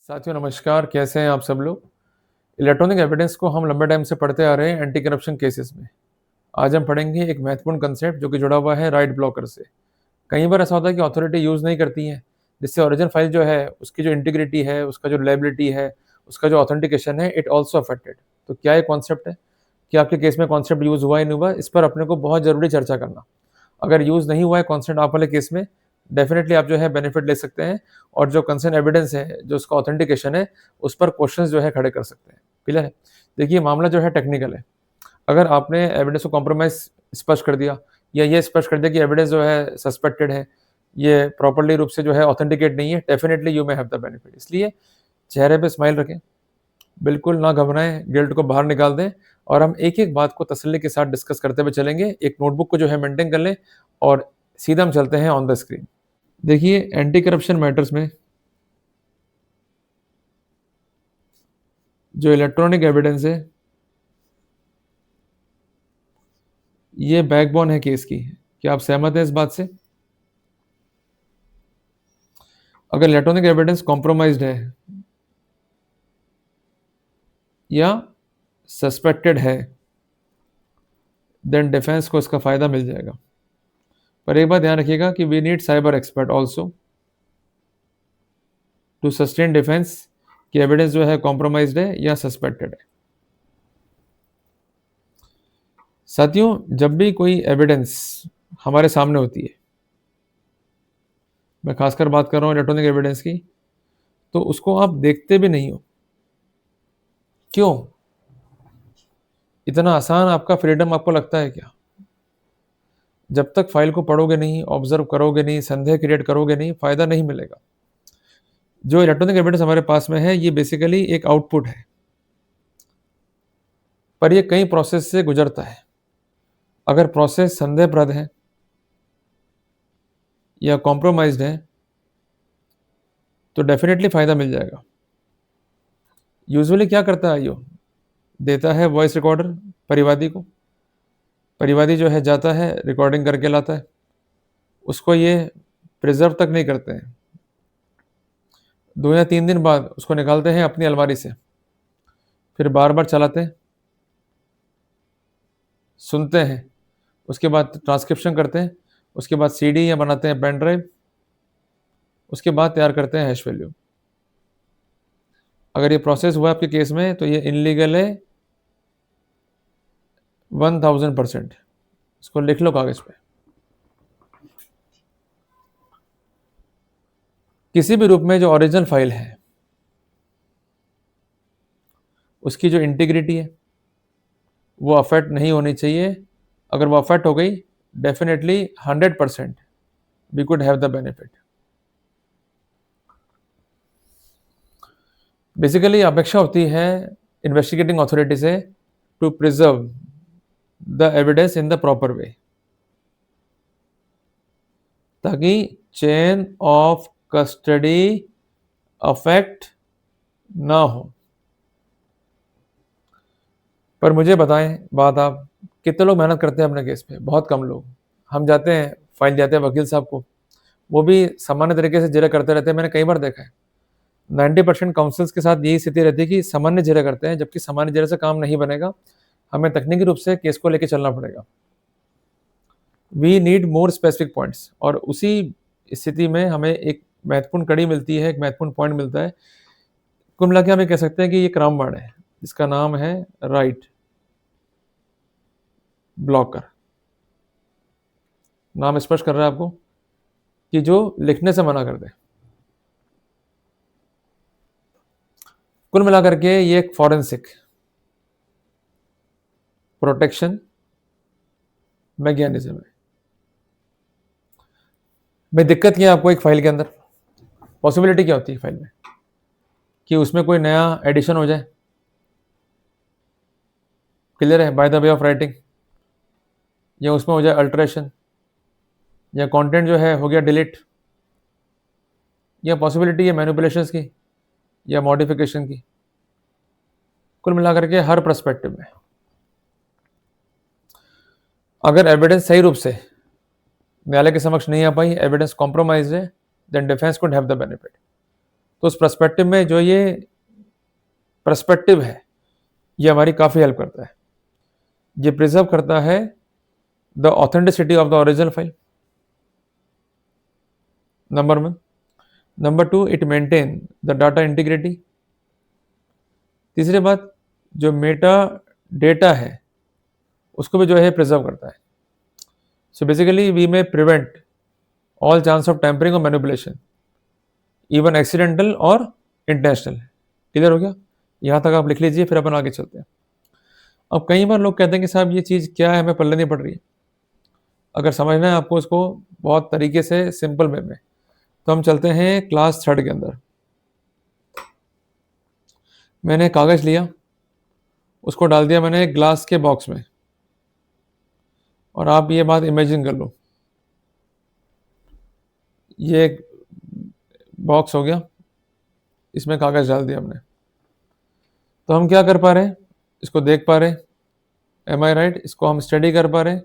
साथियों नमस्कार, कैसे हैं आप सब लोग। इलेक्ट्रॉनिक एविडेंस को हम लंबे टाइम से पढ़ते आ रहे हैं एंटी करप्शन केसेस में। आज हम पढ़ेंगे एक महत्वपूर्ण कंसेप्ट जो कि जुड़ा हुआ है राइट ब्लॉकर से। कई बार ऐसा होता है कि अथॉरिटी यूज़ नहीं करती है, जिससे ओरिजिनल फाइल जो है उसकी जो इंटीग्रिटी है, उसका जो रिलायबिलिटी है, उसका जो ऑथेंटिकेशन है, इट ऑल्सो अफेक्टेड। तो क्या ये कॉन्सेप्ट है, कि आपके केस में कॉन्सेप्ट यूज़ हुआ या नहीं हुआ, इस पर अपने को बहुत ज़रूरी चर्चा करना। अगर यूज़ नहीं हुआ है कॉन्सेप्ट आप वाले केस में, डेफिनेटली आप जो है बेनिफिट ले सकते हैं और जो कंसर्न एविडेंस है, जो उसका ऑथेंटिकेशन है, उस पर क्वेश्चंस जो है खड़े कर सकते हैं। क्लियर है? देखिए मामला जो है टेक्निकल है। अगर आपने एविडेंस को कॉम्प्रोमाइज़ स्पष्ट कर दिया या ये स्पष्ट कर दिया कि एविडेंस जो है सस्पेक्टेड है, ये प्रॉपर्ली रूप से जो है ऑथेंटिकेट नहीं है, definitely you may have the benefit. इसलिए चेहरे पे स्माइल रखें, बिल्कुल ना घबराएं, गिल्ट को बाहर निकाल दें और हम एक-एक बात को तसल्ली के साथ डिस्कस करते हुए चलेंगे। एक नोटबुक को जो है मेंटेन कर लें और सीधा हम चलते हैं ऑन द स्क्रीन। देखिए एंटी करप्शन मैटर्स में जो इलेक्ट्रॉनिक एविडेंस है, ये बैकबोन है केस की। क्या आप सहमत हैं इस बात से? अगर इलेक्ट्रॉनिक एविडेंस कॉम्प्रोमाइज्ड है या सस्पेक्टेड है, देन डिफेंस को इसका फायदा मिल जाएगा। पर एक बात ध्यान रखिएगा कि we need cyber expert also to sustain defence कि एविडेंस जो है कॉम्प्रोमाइज्ड है या सस्पेक्टेड है। साथियों, जब भी कोई एविडेंस हमारे सामने होती है, मैं खासकर बात कर रहा हूँ इलेक्ट्रॉनिक एविडेंस की, तो उसको आप देखते भी नहीं हो। क्यों? इतना आसान आपका फ्रीडम आपको लगता है क्या? जब तक फाइल को पढ़ोगे नहीं, ऑब्जर्व करोगे नहीं, संदेह क्रिएट करोगे नहीं, फायदा नहीं मिलेगा। जो इलेक्ट्रॉनिक एविडेंस हमारे पास में है, ये बेसिकली एक आउटपुट है, पर ये कई प्रोसेस से गुजरता है। अगर प्रोसेस संदेहप्रद है या कॉम्प्रोमाइज्ड है, तो डेफिनेटली फायदा मिल जाएगा। यूजुअली क्या करता है आईओ? देता है वॉइस रिकॉर्डर परिवादी को। परिवादी जो है जाता है, रिकॉर्डिंग करके लाता है। उसको ये प्रिजर्व तक नहीं करते हैं। 2 या 3 दिन बाद उसको निकालते हैं अपनी अलमारी से, फिर बार-बार चलाते हैं, सुनते हैं, उसके बाद ट्रांसक्रिप्शन करते हैं, उसके बाद सीडी या बनाते हैं पेन ड्राइव, उसके बाद तैयार करते हैं हैश वैल्यू। अगर ये प्रोसेस हुआ आपके केस में तो ये इनलीगल है 1000%। इसको लिख लो कागज पे। किसी भी रूप में जो ओरिजिनल फाइल है, उसकी जो इंटीग्रिटी है, वो अफेक्ट नहीं होनी चाहिए। अगर वो अफेक्ट हो गई, definitely 100% we could have the benefit. Basically अपेक्षा होती है इन्वेस्टिगेटिंग अथॉरिटी से to preserve the evidence in the proper way, ताकि चेन ऑफ कस्टडी अफेक्ट ना हो। पर मुझे बताएं बात, आप कितने लोग मेहनत करते हैं अपने केस पे? बहुत कम लोग। हम जाते हैं, फाइल जाते हैं वकील साहब को, वो भी सामान्य तरीके से जिरह करते रहते हैं। मैंने कई बार देखा है 90% काउंसिल्स के साथ यही स्थिति रहती है कि सामान्य जिरह करते हैं, जबकि सामान्य जिरह से काम नहीं बनेगा। हमें तकनीकी रूप से केस को लेकर चलना पड़ेगा। We need more specific points, और उसी स्थिति में हमें एक महत्वपूर्ण कड़ी मिलती है, एक महत्वपूर्ण पॉइंट मिलता है। कुल मिला के हम ये कह सकते हैं कि ये एक रामबाण है, जिसका नाम है राइट ब्लॉकर। नाम स्पष्ट कर रहा है आपको कि जो लिखने से मना कर दे। कुल मिलाकर के ये एक फॉरेंसिक प्रोटेक्शन मैकेनिज्म है। भाई दिक्कत क्या है आपको एक फाइल के अंदर? पॉसिबिलिटी क्या होती है फाइल में कि उसमें कोई नया एडिशन हो जाए? क्लियर है? By the way of writing, या उसमें हो जाए अल्टरेशन, या कंटेंट जो है हो गया डिलीट, या पॉसिबिलिटी है मैनिपुलेशंस की या मॉडिफिकेशन की। कुल मिलाकर के हर पर्सपेक्टिव में अगर एविडेंस सही रूप से न्यायालय के समक्ष नहीं आ पाई, एविडेंस कॉम्प्रोमाइज है, then defence could have the benefit. तो उस पर्सपेक्टिव में जो ये पर्सपेक्टिव है ये हमारी काफ़ी हेल्प करता है। ये प्रिजर्व करता है the authenticity of the original file, number 1। Number 2, it maintain the data integrity. तीसरी बात, जो मेटा डेटा है उसको भी जो है प्रिजर्व करता है। So basically we may prevent all chance of tampering और मैनिपुलेशन, इवन एक्सीडेंटल और इंटेंशनल। क्लियर हो गया? यहाँ तक आप लिख लीजिए, फिर अपन आगे चलते हैं। अब कई बार लोग कहते हैं कि साहब ये चीज़ क्या है, हमें पल्ले नहीं पड़ रही है। अगर समझना है आपको इसको बहुत तरीके से सिंपल वे में, तो हम चलते हैं क्लास 3rd के अंदर। मैंने कागज़ लिया, उसको डाल दिया मैंने ग्लास के बॉक्स में, और आप ये बात इमेजिन कर लो, ये एक बॉक्स हो गया, इसमें कागज़ डाल दिया हमने। तो हम क्या कर पा रहे हैं? इसको देख पा रहे हैं, एम आई राइट? इसको हम स्टडी कर पा रहे हैं,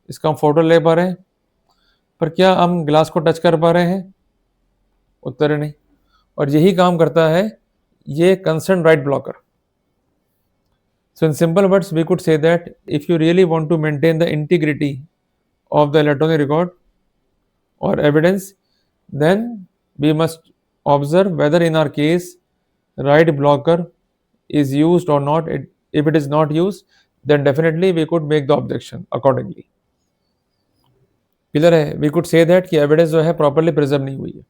इसका हम फोटो ले पा रहे हैं, पर क्या हम ग्लास को टच कर पा रहे हैं? उत्तर है नहीं। और यही काम करता है ये concern right blocker. So in simple words, we could say that if you really want to maintain the integrity of the electronic record or evidence, then we must observe whether in our case write blocker is used or not. If it is not used, then definitely we could make the objection accordingly. Clear है? We could say that कि evidence जो है properly preserve नहीं हुई है।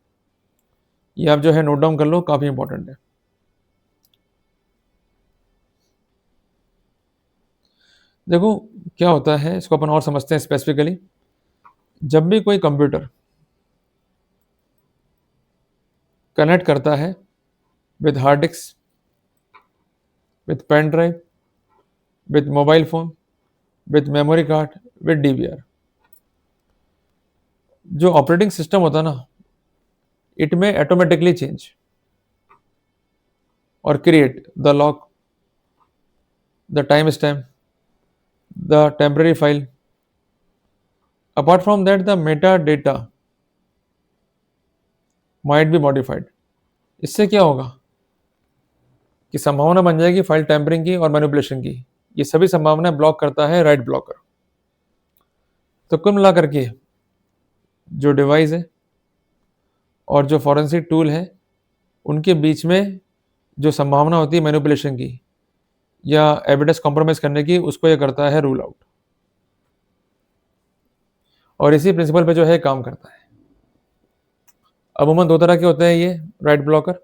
ये आप जो है नोट डाउन कर लो, काफ़ी इंपॉर्टेंट है। देखो क्या होता है, इसको अपन और समझते हैं स्पेसिफिकली। जब भी कोई कंप्यूटर कनेक्ट करता है with hard disk, with pen drive, with mobile phone, with memory card, with DVR, जो ऑपरेटिंग सिस्टम होता है ना, इट में ऑटोमेटिकली चेंज और create the log, the time stamp, the temporary file. Apart from that the Meta data might be modified. इससे क्या होगा कि संभावना बन जाएगी फाइल टैम्परिंग की और मैनिपुलेशन की। ये सभी संभावनाएं ब्लॉक करता है राइट ब्लॉकर। तो कुल मिला करके जो डिवाइस है और जो फॉरेंसिक टूल है, उनके बीच में जो संभावना होती है मैनिपुलेशन की या एविडेंस कॉम्प्रोमाइज करने की, उसको ये करता है रूल आउट, और इसी प्रिंसिपल पे जो है काम करता है। अमूमन 2 तरह के होते हैं ये right blocker.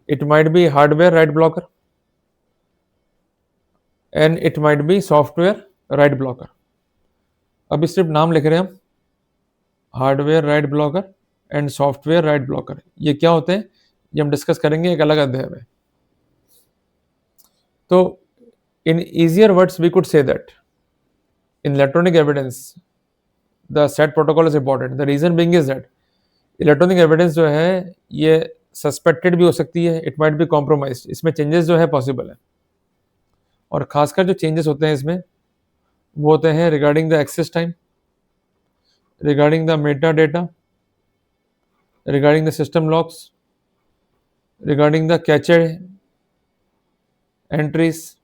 It might B hardware right blocker and it might B software right blocker. अभी सिर्फ नाम लिख रहे हैं हम, hardware right blocker and software right blocker. ये क्या होते हैं ये हम डिस्कस करेंगे एक अलग अध्याय में। तो in easier words we could say that in electronic evidence the set protocol is important. The reason being is that electronic evidence जो है ये सस्पेक्टेड भी हो सकती है, इट माइट बी कॉम्प्रोमाइज। इसमें चेंजेस जो है पॉसिबल है, और खासकर जो चेंजेस होते हैं इसमें वो होते हैं regarding the access time, regarding the Meta data, regarding the system locks, regarding the cached entries.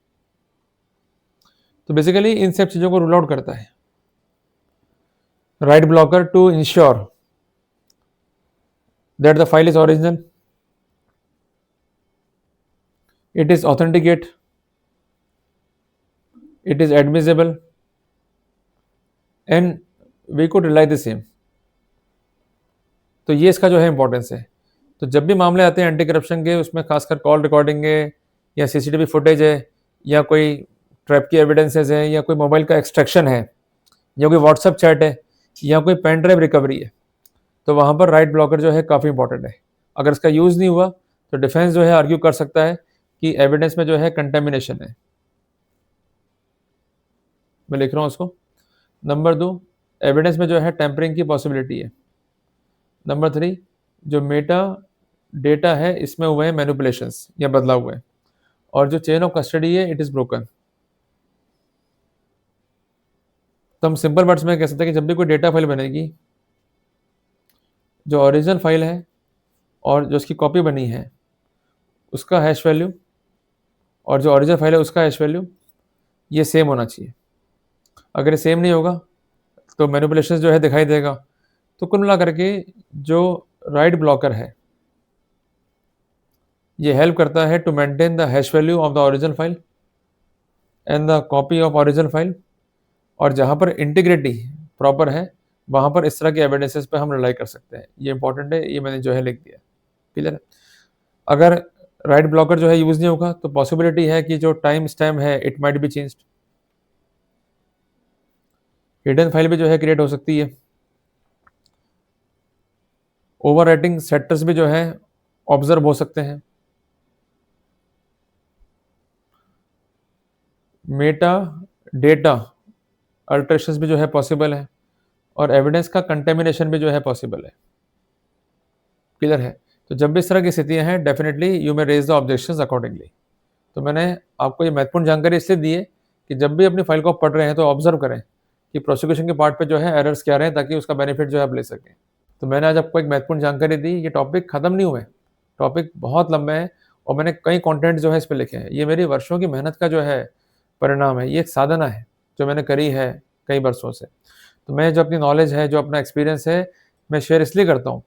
तो बेसिकली इन सब चीज़ों को रूल आउट करता है write blocker to ensure that the file is original, it is authenticate, it is admissible, and we could rely the same। तो ये इसका जो है इंपॉर्टेंस है। तो जब भी मामले आते हैं एंटी करप्शन के, उसमें खासकर कॉल रिकॉर्डिंग है या सीसीटीवी फुटेज है या कोई ट्रैप की एविडेंसेस है या कोई मोबाइल का एक्सट्रैक्शन है या कोई व्हाट्सएप चैट है या कोई पेन ड्राइव रिकवरी है, तो वहाँ पर राइट ब्लॉकर जो है काफ़ी इंपॉर्टेंट है। अगर इसका यूज़ नहीं हुआ तो डिफेंस जो है आर्ग्यू कर सकता है कि एविडेंस में जो है कंटेमिनेशन है। मैं लिख रहा हूँ उसको। नंबर 2, एविडेंस में जो है टेम्परिंग की पॉसिबिलिटी है। नंबर 3, जो मेटा डेटा है इसमें हुए हैं मैनिपुलेशंस या बदलाव हुए, और जो चेन ऑफ कस्टडी है इट इज़ ब्रोकन। तो हम सिंपल वर्ड्स में कह सकते हैं कि जब भी कोई डेटा फाइल बनेगी, जो ओरिजिनल फाइल है और जो उसकी कॉपी बनी है उसका हैश वैल्यू और जो ओरिजिनल फाइल है उसका हैश वैल्यू ये सेम होना चाहिए। अगर ये सेम नहीं होगा तो मैनिपुलेशंस जो है दिखाई देगा। तो कुल मिला करके जो राइट ब्लॉकर है ये हेल्प करता है to maintain the hash value of the original file and the copy of original file. और जहाँ पर इंटीग्रिटी प्रॉपर है वहाँ पर इस तरह के एविडेंसेस पे हम रिलाई कर सकते हैं। ये इंपॉर्टेंट है, ये मैंने जो है लिख दिया। क्लियर है। अगर राइट ब्लॉकर जो है यूज नहीं होगा तो पॉसिबिलिटी है कि जो टाइम स्टैम्प है it might be changed, hidden file भी जो है क्रिएट हो सकती है, ओवर राइटिंग सेक्टर्स भी जो है ऑब्जर्व हो सकते हैं, मेटा डेटा अल्ट्रेशंस भी जो है पॉसिबल है, और एविडेंस का कंटेमिनेशन भी जो है पॉसिबल है। क्लियर है। तो जब भी इस तरह की स्थितियां हैं definitely you may raise the objections accordingly. तो मैंने आपको ये महत्वपूर्ण जानकारी इसलिए दी है कि जब भी अपनी फाइल को आप पढ़ रहे हैं तो ऑब्जर्व करें कि प्रोसिक्यूशन के पार्ट पे जो है एरर्स क्या रहे हैं ताकि उसका बेनिफिट जो है आप ले सकें। तो मैंने आज आपको एक महत्वपूर्ण जानकारी दी। ये टॉपिक खत्म नहीं हुए, टॉपिक बहुत लंबे हैं और मैंने कई कंटेंट जो है इस पे लिखे हैं। ये मेरी वर्षों की मेहनत का जो है परिणाम है, ये एक साधना है जो मैंने करी है कई वर्षों से। तो मैं जो अपनी नॉलेज है, जो अपना एक्सपीरियंस है, मैं शेयर इसलिए करता हूँ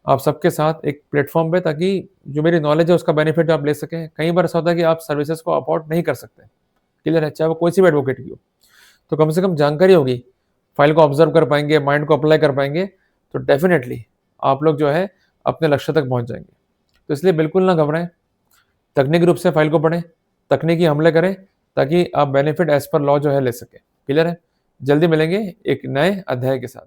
आप सबके साथ एक प्लेटफॉर्म पे, ताकि जो मेरी नॉलेज है उसका बेनिफिट आप ले सकें। कई बार ऐसा होता है कि आप सर्विसेज को अफोर्ड नहीं कर सकते। क्लियर है, चाहे वो कोई सी भी एडवोकेट की हो, तो कम से कम जानकारी होगी, फाइल को ऑब्जर्व कर पाएंगे, माइंड को अप्लाई कर पाएंगे, तो डेफिनेटली आप लोग जो है अपने लक्ष्य तक पहुंच जाएंगे। तो इसलिए बिल्कुल ना घबराएं, तकनीकी रूप से फाइल को पढ़ें, तकनीकी हमले करें ताकि आप बेनिफिट एज पर लॉ जो है ले सकें। क्लियर है। जल्दी मिलेंगे एक नए अध्याय के साथ।